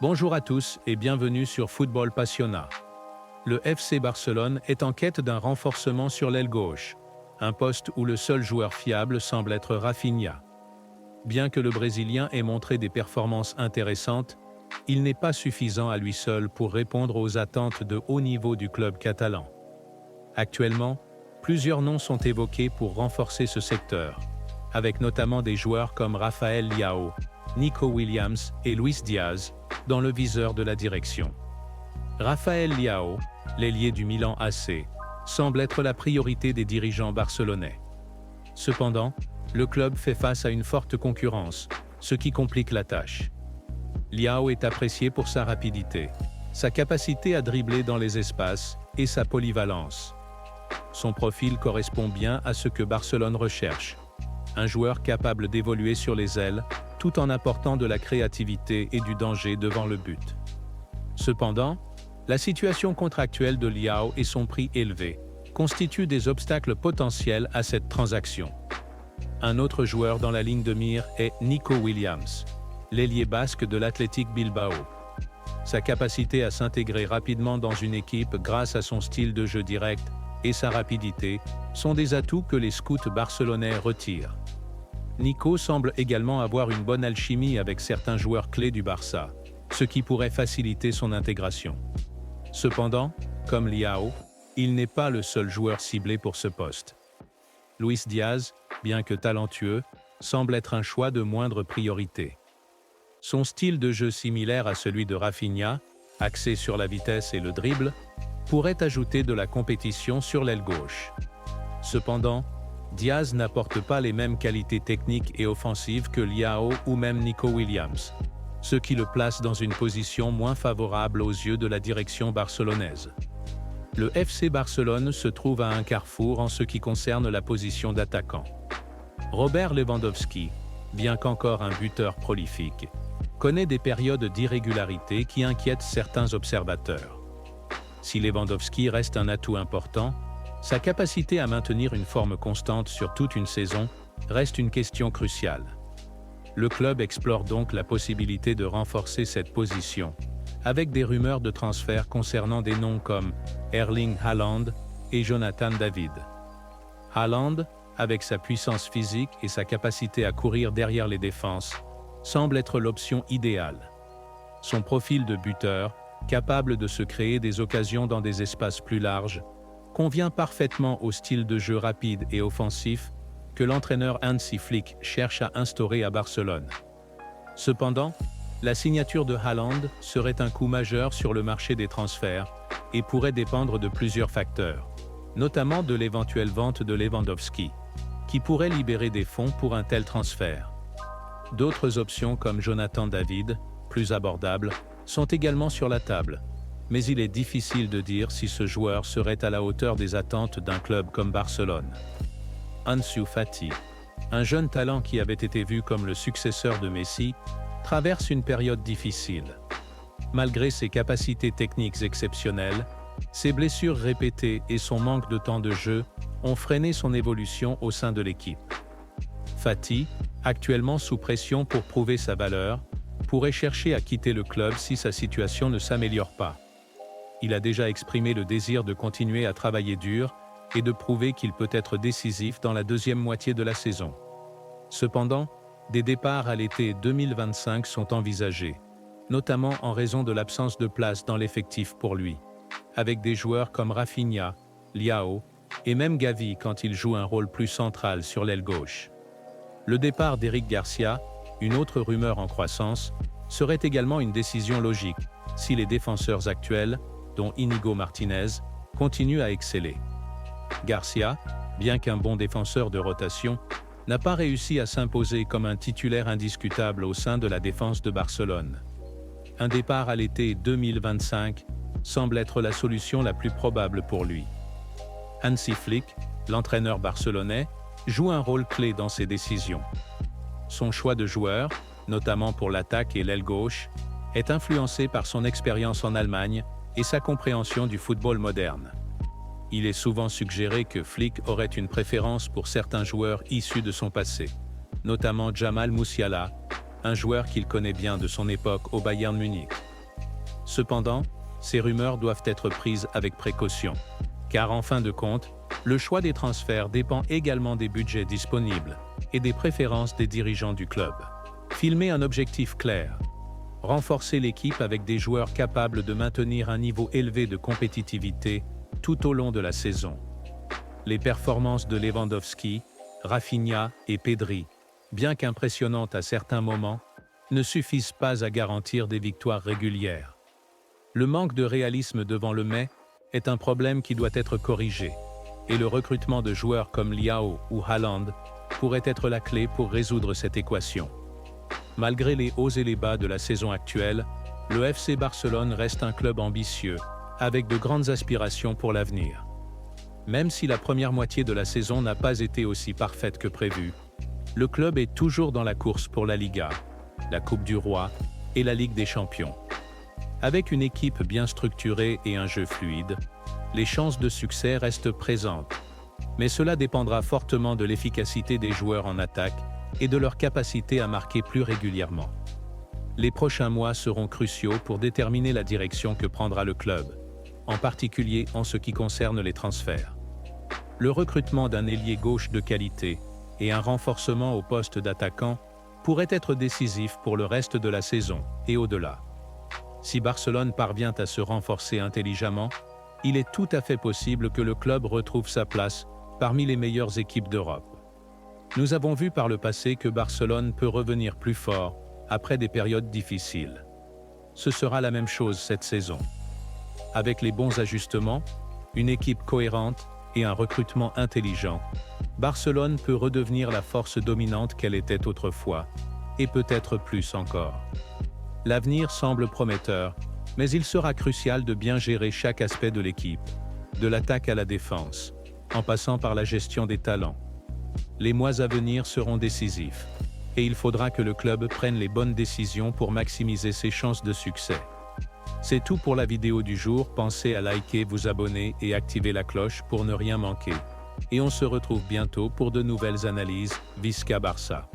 Bonjour à tous et bienvenue sur Football Passionna. Le FC Barcelone est en quête d'un renforcement sur l'aile gauche, un poste où le seul joueur fiable semble être Rafinha. Bien que le Brésilien ait montré des performances intéressantes, il n'est pas suffisant à lui seul pour répondre aux attentes de haut niveau du club catalan. Actuellement, plusieurs noms sont évoqués pour renforcer ce secteur, avec notamment des joueurs comme Rafael Leao, Nico Williams et Luis Diaz, dans le viseur de la direction. Rafael Leao, l'ailier du Milan AC, semble être la priorité des dirigeants barcelonais. Cependant, le club fait face à une forte concurrence, ce qui complique la tâche. Leao est apprécié pour sa rapidité, sa capacité à dribbler dans les espaces et sa polyvalence. Son profil correspond bien à ce que Barcelone recherche, un joueur capable d'évoluer sur les ailes, tout en apportant de la créativité et du danger devant le but. Cependant, la situation contractuelle de Leao et son prix élevé constituent des obstacles potentiels à cette transaction. Un autre joueur dans la ligne de mire est Nico Williams, l'ailier basque de l'Athletic Bilbao. Sa capacité à s'intégrer rapidement dans une équipe grâce à son style de jeu direct et sa rapidité sont des atouts que les scouts barcelonais retirent. Nico semble également avoir une bonne alchimie avec certains joueurs clés du Barça, ce qui pourrait faciliter son intégration. Cependant, comme Leao, il n'est pas le seul joueur ciblé pour ce poste. Luis Diaz, bien que talentueux, semble être un choix de moindre priorité. Son style de jeu similaire à celui de Rafinha, axé sur la vitesse et le dribble, pourrait ajouter de la compétition sur l'aile gauche. Cependant, Diaz n'apporte pas les mêmes qualités techniques et offensives que Leao ou même Nico Williams, ce qui le place dans une position moins favorable aux yeux de la direction barcelonaise. Le FC Barcelone se trouve à un carrefour en ce qui concerne la position d'attaquant. Robert Lewandowski, bien qu'encore un buteur prolifique, connaît des périodes d'irrégularité qui inquiètent certains observateurs. Si Lewandowski reste un atout important, sa capacité à maintenir une forme constante sur toute une saison reste une question cruciale. Le club explore donc la possibilité de renforcer cette position, avec des rumeurs de transfert concernant des noms comme Erling Haaland et Jonathan David. Haaland, avec sa puissance physique et sa capacité à courir derrière les défenses, semble être l'option idéale. Son profil de buteur, capable de se créer des occasions dans des espaces plus larges, convient parfaitement au style de jeu rapide et offensif que l'entraîneur Hansi Flick cherche à instaurer à Barcelone. Cependant, la signature de Haaland serait un coup majeur sur le marché des transferts et pourrait dépendre de plusieurs facteurs, notamment de l'éventuelle vente de Lewandowski, qui pourrait libérer des fonds pour un tel transfert. D'autres options comme Jonathan David, plus abordables, sont également sur la table, mais il est difficile de dire si ce joueur serait à la hauteur des attentes d'un club comme Barcelone. Ansu Fati, un jeune talent qui avait été vu comme le successeur de Messi, traverse une période difficile. Malgré ses capacités techniques exceptionnelles, ses blessures répétées et son manque de temps de jeu ont freiné son évolution au sein de l'équipe. Fati, actuellement sous pression pour prouver sa valeur, pourrait chercher à quitter le club si sa situation ne s'améliore pas. Il a déjà exprimé le désir de continuer à travailler dur et de prouver qu'il peut être décisif dans la deuxième moitié de la saison. Cependant, des départs à l'été 2025 sont envisagés, notamment en raison de l'absence de place dans l'effectif pour lui, avec des joueurs comme Rafinha, Leao et même Gavi quand il joue un rôle plus central sur l'aile gauche. Le départ d'Eric Garcia, une autre rumeur en croissance, serait également une décision logique si les défenseurs actuels, dont Inigo Martinez, continue à exceller. Garcia, bien qu'un bon défenseur de rotation, n'a pas réussi à s'imposer comme un titulaire indiscutable au sein de la défense de Barcelone. Un départ à l'été 2025 semble être la solution la plus probable pour lui. Hansi Flick, l'entraîneur barcelonais, joue un rôle clé dans ses décisions. Son choix de joueurs, notamment pour l'attaque et l'aile gauche, est influencé par son expérience en Allemagne et sa compréhension du football moderne. Il est souvent suggéré que Flick aurait une préférence pour certains joueurs issus de son passé, notamment Jamal Musiala, un joueur qu'il connaît bien de son époque au Bayern Munich. Cependant, ces rumeurs doivent être prises avec précaution, car en fin de compte, le choix des transferts dépend également des budgets disponibles et des préférences des dirigeants du club. Filmer un objectif clair. Renforcer l'équipe avec des joueurs capables de maintenir un niveau élevé de compétitivité tout au long de la saison. Les performances de Lewandowski, Rafinha et Pedri, bien qu'impressionnantes à certains moments, ne suffisent pas à garantir des victoires régulières. Le manque de réalisme devant le mais est un problème qui doit être corrigé, et le recrutement de joueurs comme Leao ou Haaland pourrait être la clé pour résoudre cette équation. Malgré les hauts et les bas de la saison actuelle, le FC Barcelone reste un club ambitieux, avec de grandes aspirations pour l'avenir. Même si la première moitié de la saison n'a pas été aussi parfaite que prévu, le club est toujours dans la course pour la Liga, la Coupe du Roi et la Ligue des Champions. Avec une équipe bien structurée et un jeu fluide, les chances de succès restent présentes. Mais cela dépendra fortement de l'efficacité des joueurs en attaque et de leur capacité à marquer plus régulièrement. Les prochains mois seront cruciaux pour déterminer la direction que prendra le club, en particulier en ce qui concerne les transferts. Le recrutement d'un ailier gauche de qualité et un renforcement au poste d'attaquant pourrait être décisif pour le reste de la saison et au-delà. Si Barcelone parvient à se renforcer intelligemment, il est tout à fait possible que le club retrouve sa place parmi les meilleures équipes d'Europe. Nous avons vu par le passé que Barcelone peut revenir plus fort après des périodes difficiles. Ce sera la même chose cette saison. Avec les bons ajustements, une équipe cohérente et un recrutement intelligent, Barcelone peut redevenir la force dominante qu'elle était autrefois, et peut-être plus encore. L'avenir semble prometteur, mais il sera crucial de bien gérer chaque aspect de l'équipe, de l'attaque à la défense, en passant par la gestion des talents. Les mois à venir seront décisifs, et il faudra que le club prenne les bonnes décisions pour maximiser ses chances de succès. C'est tout pour la vidéo du jour, pensez à liker, vous abonner et activer la cloche pour ne rien manquer. Et on se retrouve bientôt pour de nouvelles analyses Visca Barça.